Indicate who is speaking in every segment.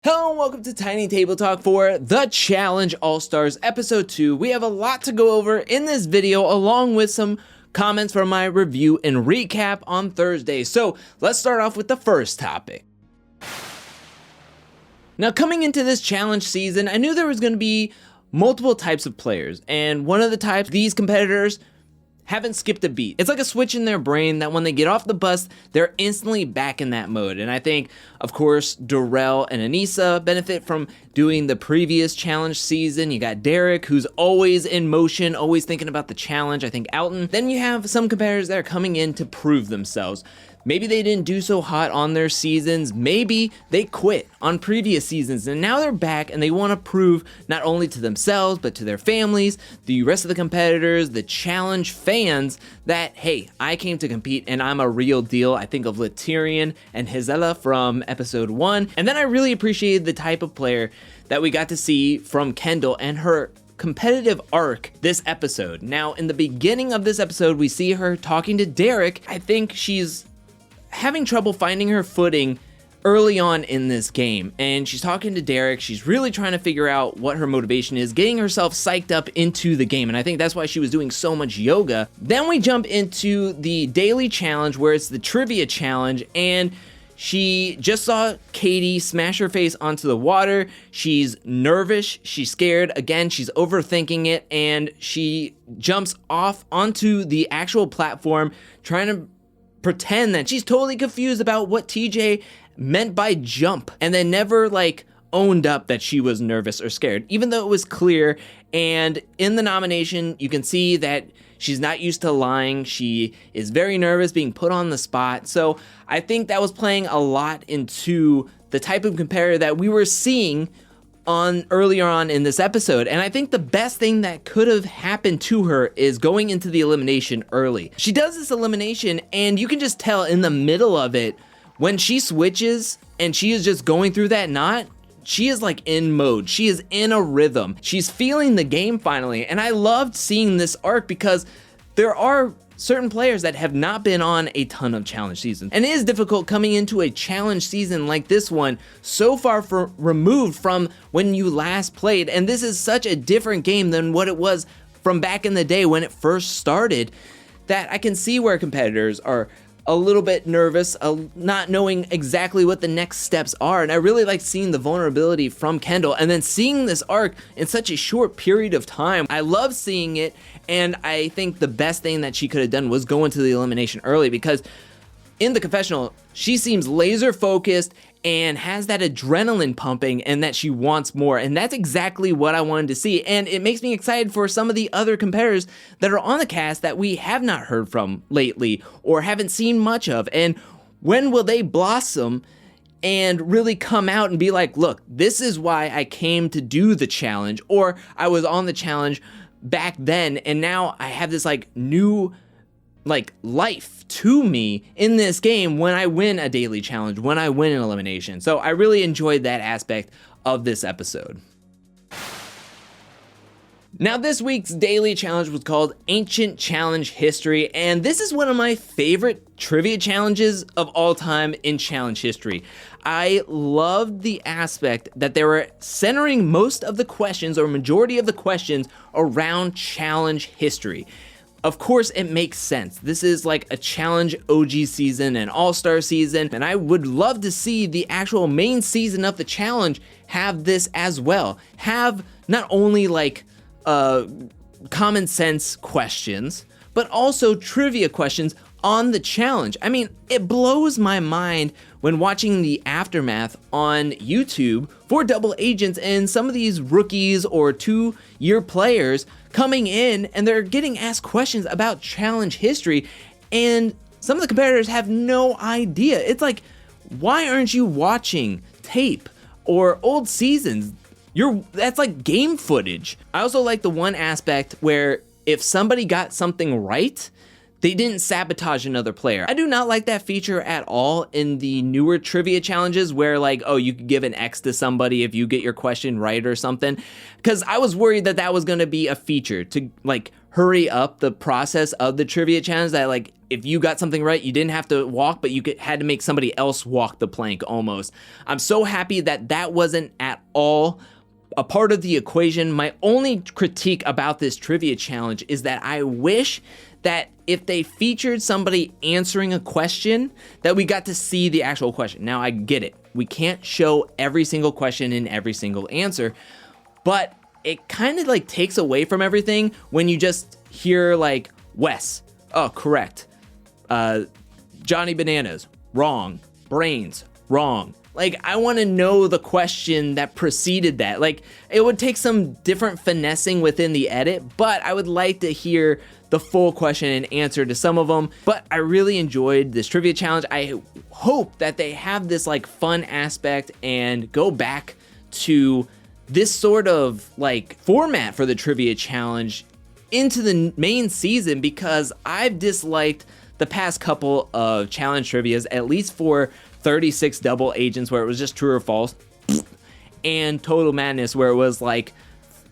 Speaker 1: Hello and welcome to Tiny Table Talk for The Challenge All-Stars Episode 2. We have a lot to go over in this video along with some comments from my review and recap on Thursday. So let's start off with the first topic. Now coming into this challenge season, I knew there was going to be multiple types of players, and one of the types, these competitors haven't skipped a beat. It's like a switch in their brain that when they get off the bus, they're instantly back in that mode. And I think, of course, Trishelle and Anissa benefit from doing the previous challenge season. You got Derek, who's always in motion, always thinking about the challenge. I think Alton. Then you have some competitors that are coming in to prove themselves. Maybe they didn't do so hot on their seasons. Maybe they quit on previous seasons and now they're back and they want to prove not only to themselves, but to their families, the rest of the competitors, the challenge fans that, hey, I came to compete and I'm a real deal. I think of Latyrian and Hizela from episode 1. And then I really appreciated the type of player that we got to see from Kendal and her competitive arc this episode. Now, in the beginning of this episode, we see her talking to Derek. I think she's having trouble finding her footing early on in this game, and she's talking to Derek. She's really trying to figure out what her motivation is, getting herself psyched up into the game, and I think that's why she was doing so much yoga. Then we jump into the daily challenge where it's the trivia challenge, and she just saw Katie smash her face onto the water. She's nervous, she's scared, again, she's overthinking it, and she jumps off onto the actual platform trying to pretend that she's totally confused about what TJ meant by jump, and then never owned up that she was nervous or scared, even though it was clear. And in the nomination, you can see that she's not used to lying. She is very nervous being put on the spot. So I think that was playing a lot into the type of competitor that we were seeing on earlier on in this episode. And I think the best thing that could have happened to her is going into the elimination early. She does this elimination and you can just tell in the middle of it, when she switches and she is just going through that knot, she is in mode. She is in a rhythm. She's feeling the game finally. And I loved seeing this arc because there are certain players that have not been on a ton of challenge seasons. And it is difficult coming into a challenge season like this one, so far removed from when you last played. And this is such a different game than what it was from back in the day when it first started, that I can see where competitors are a little bit nervous, not knowing exactly what the next steps are. And I really like seeing the vulnerability from Kendal and then seeing this arc in such a short period of time. I love seeing it, and I think the best thing that she could have done was go into the elimination early, because in the confessional, she seems laser focused and has that adrenaline pumping and that she wants more. And that's exactly what I wanted to see. And it makes me excited for some of the other competitors that are on the cast that we have not heard from lately or haven't seen much of. And when will they blossom and really come out and be like, look, this is why I came to do the challenge, or I was on the challenge back then and now I have this new life to me in this game when I win a daily challenge, when I win an elimination. So I really enjoyed that aspect of this episode. Now, this week's daily challenge was called Ancient Challenge History, and this is one of my favorite trivia challenges of all time in challenge history. I loved the aspect that they were centering most of the questions, or majority of the questions, around challenge history. Of course, it makes sense. This is a challenge OG season, an all-star season, and I would love to see the actual main season of the challenge have this as well. Have not only common sense questions, but also trivia questions on the challenge. I mean, it blows my mind when watching the aftermath on YouTube for double agents and some of these rookies or 2-year players coming in and they're getting asked questions about challenge history, and some of the competitors have no idea. It's why aren't you watching tape or old seasons? That's game footage. I also like the one aspect where if somebody got something right, they didn't sabotage another player. I do not like that feature at all in the newer trivia challenges where oh, you could give an X to somebody if you get your question right or something. Because I was worried that that was going to be a feature to hurry up the process of the trivia challenge, that like if you got something right, you didn't have to walk, but had to make somebody else walk the plank almost. I'm so happy that that wasn't at all a part of the equation. My only critique about this trivia challenge is that I wish that if they featured somebody answering a question, that we got to see the actual question. Now I get it. We can't show every single question in every single answer, but it kind of like takes away from everything when you just hear like Wes, oh, correct. Johnny Bananas, wrong. Brains, wrong. Like, I want to know the question that preceded that. Like, it would take some different finessing within the edit, but I would like to hear the full question and answer to some of them. But I really enjoyed this trivia challenge. I hope that they have this like fun aspect and go back to this sort of like format for the trivia challenge into the main season, because I've disliked the past couple of challenge trivias, at least for 36 double agents where it was just true or false, and Total Madness where it was like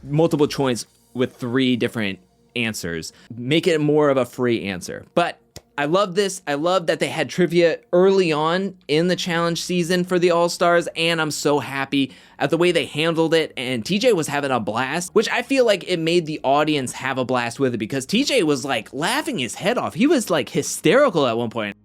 Speaker 1: multiple choice with 3 different answers. Make it more of a free answer. But I love this. I love that they had trivia early on in the challenge season for the All-Stars, and I'm so happy at the way they handled it, and TJ was having a blast, which I feel like it made the audience have a blast with it, because TJ was like laughing his head off. He was like hysterical at one point.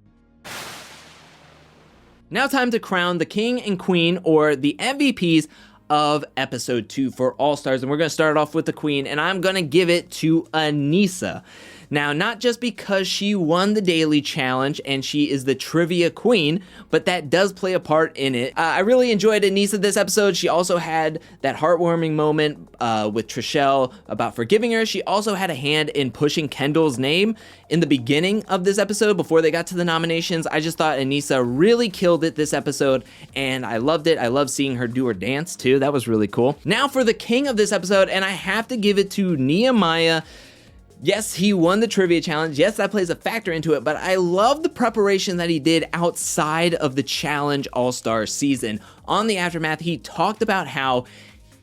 Speaker 1: Now time to crown the king and queen, or the MVPs of episode 2 for All-Stars, and we're going to start off with the queen, and I'm going to give it to Aneesa. Now, not just because she won the daily challenge and she is the trivia queen, but that does play a part in it. I really enjoyed Aneesa this episode. She also had that heartwarming moment with Trishelle about forgiving her. She also had a hand in pushing Kendal's name in the beginning of this episode before they got to the nominations. I just thought Aneesa really killed it this episode, and I loved it. I loved seeing her do her dance too. That was really cool. Now for the king of this episode, and I have to give it to Nehemiah. Yes, he won the trivia challenge. Yes, that plays a factor into it, but I love the preparation that he did outside of the challenge All-Star season. On the Aftermath, he talked about how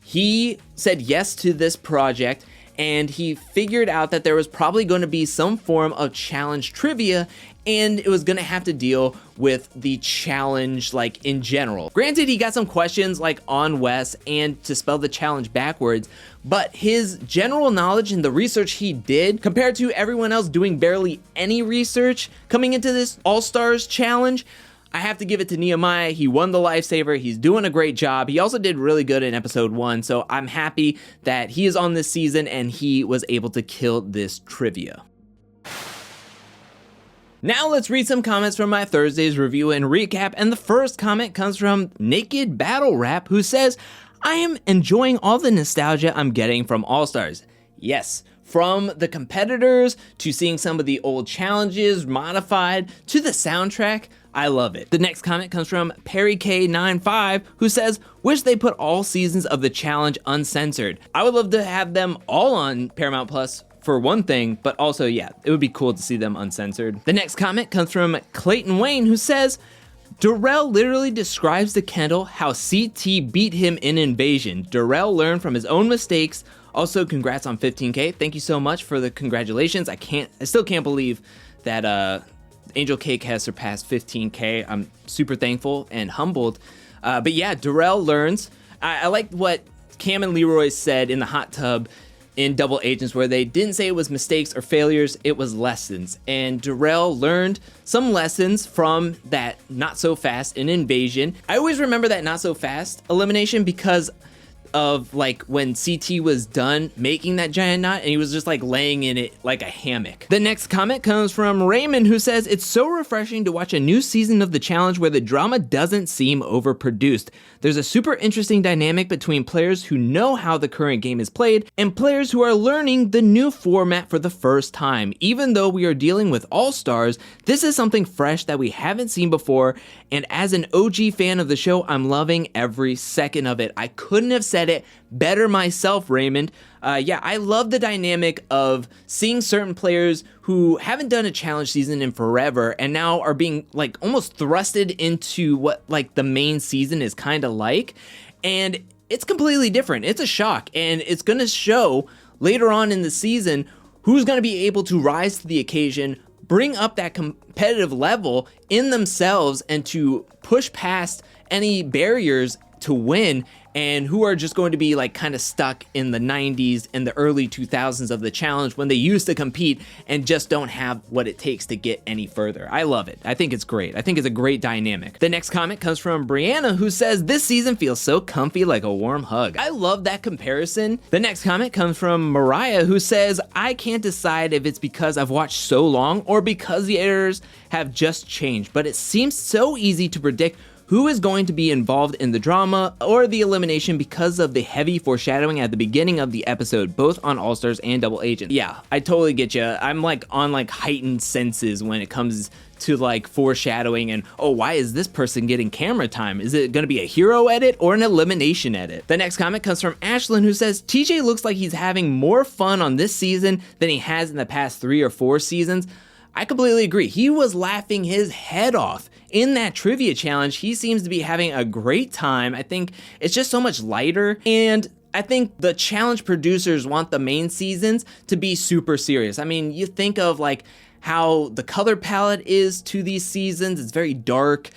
Speaker 1: he said yes to this project, and he figured out that there was probably going to be some form of challenge trivia, and it was going to have to deal with the challenge like in general. Granted, he got some questions like on Wes and to spell the challenge backwards, but his general knowledge and the research he did compared to everyone else doing barely any research coming into this All-Stars challenge, I have to give it to Nehemiah. He won the lifesaver. He's doing a great job. He also did really good in episode 1, so I'm happy that he is on this season and he was able to kill this trivia. Now let's read some comments from my Thursday's review and recap, and the first comment comes from Naked Battle Rap, who says, I am enjoying all the nostalgia I'm getting from All-Stars. Yes, from the competitors to seeing some of the old challenges modified to the soundtrack, I love it. The next comment comes from Perry K95, who says, wish they put all seasons of the challenge uncensored. I would love to have them all on Paramount Plus for one thing, but also, yeah, it would be cool to see them uncensored. The next comment comes from Clayton Wayne, who says, Darrell literally describes to Kendal how CT beat him in Invasion. Darrell learned from his own mistakes. Also, congrats on 15K. Thank you so much for the congratulations. I still can't believe that Angel Cake has surpassed 15K. I'm super thankful and humbled. But yeah, Darrell learns. I like what Cam and Leroy said in the hot tub in Double Agents, where they didn't say it was mistakes or failures, it was lessons. And Darrell learned some lessons from that not so fast in Invasion. I always remember that not so fast elimination because of like when CT was done making that giant knot and he was just like laying in it like a hammock. The next comment comes from Raymond, who says, it's so refreshing to watch a new season of the challenge where the drama doesn't seem overproduced. There's a super interesting dynamic between players who know how the current game is played and players who are learning the new format for the first time. Even though we are dealing with All-Stars, this is something fresh that we haven't seen before, and as an OG fan of the show, I'm loving every second of it. I couldn't have said it better myself, Raymond. Yeah, I love the dynamic of seeing certain players who haven't done a challenge season in forever and now are being like almost thrusted into what like the main season is kind of like, and it's completely different. It's a shock, and it's gonna show later on in the season who's going to be able to rise to the occasion, bring up that competitive level in themselves, and to push past any barriers to win, and who are just going to be like kind of stuck in the 90s and the early 2000s of the challenge when they used to compete and just don't have what it takes to get any further. I love it. I think it's great. I think it's a great dynamic. The next comment comes from Brianna, who says, this season feels so comfy, like a warm hug. I love that comparison. The next comment comes from Mariah, who says, I can't decide if it's because I've watched so long or because the editors have just changed, but it seems so easy to predict who is going to be involved in the drama or the elimination because of the heavy foreshadowing at the beginning of the episode, both on All Stars and Double Agent. Yeah, I totally get you. I'm like on like heightened senses when it comes to like foreshadowing and, oh, why is this person getting camera time? Is it gonna be a hero edit or an elimination edit? The next comment comes from Ashlyn, who says, TJ looks like he's having more fun on this season than he has in the past 3 or 4 seasons. I completely agree. He was laughing his head off in that trivia challenge. He seems to be having a great time. I think it's just so much lighter, and I think the challenge producers want the main seasons to be super serious. I mean, you think of like how the color palette is to these seasons. It's very dark,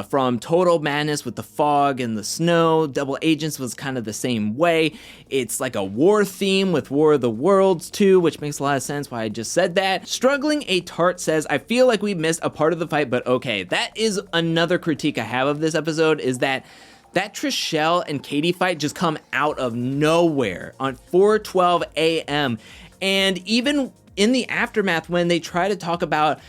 Speaker 1: from Total Madness with the fog and the snow. Double Agents was kind of the same way. It's like a war theme with War of the Worlds too, which makes a lot of sense why I just said that. Struggling a Tart says, I feel like we missed a part of the fight, but okay. That is another critique I have of this episode, is that Trishelle and Katie fight just come out of nowhere on 4:12 a.m. And even in the aftermath, when they try to talk about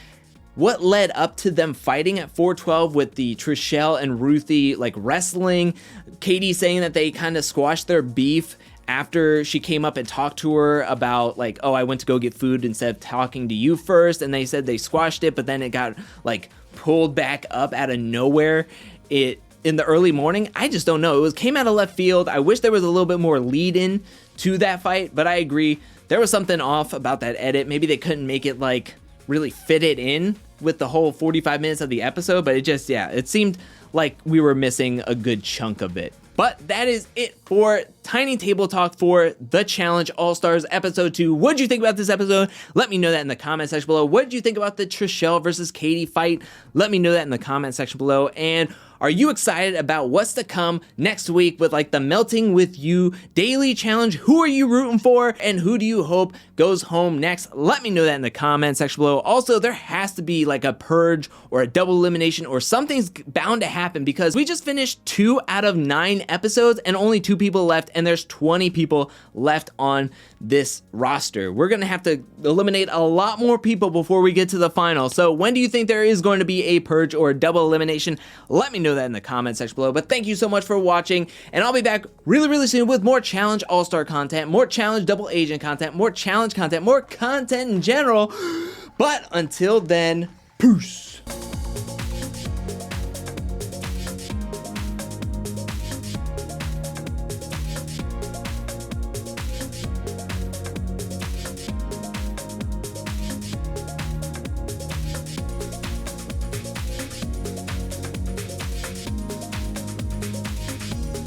Speaker 1: what led up to them fighting at 4:12 with the Trishelle and Ruthie like wrestling, Katie saying that they kind of squashed their beef after she came up and talked to her about like, oh, I went to go get food instead of talking to you first, and they said they squashed it, but then it got like pulled back up out of nowhere in the early morning. I just don't know. It came out of left field. I wish there was a little bit more lead in to that fight, but I agree. There was something off about that edit. Maybe they couldn't make it like really fit it in with the whole 45 minutes of the episode, but it just, yeah, it seemed like we were missing a good chunk of it. But that is it for Tiny Table Talk for The Challenge All-Stars Episode 2. What did you think about this episode? Let me know that in the comment section below. What did you think about the Trishelle versus Katie fight? Let me know that in the comment section below. And are you excited about what's to come next week with like the Melting With You daily challenge? Who are you rooting for, and who do you hope goes home next? Let me know that in the comment section below. Also, there has to be like a purge or a double elimination or something's bound to happen, because we just finished 2 out of 9 episodes and only 2 people left, and there's 20 people left on this roster. We're gonna have to eliminate a lot more people before we get to the final. So when do you think there is going to be a purge or a double elimination? Let me know that in the comment section below. But thank you so much for watching, and I'll be back really soon with more Challenge All-Star content, more Challenge Double Agent content, more Challenge content, more content in general. But until then, peace.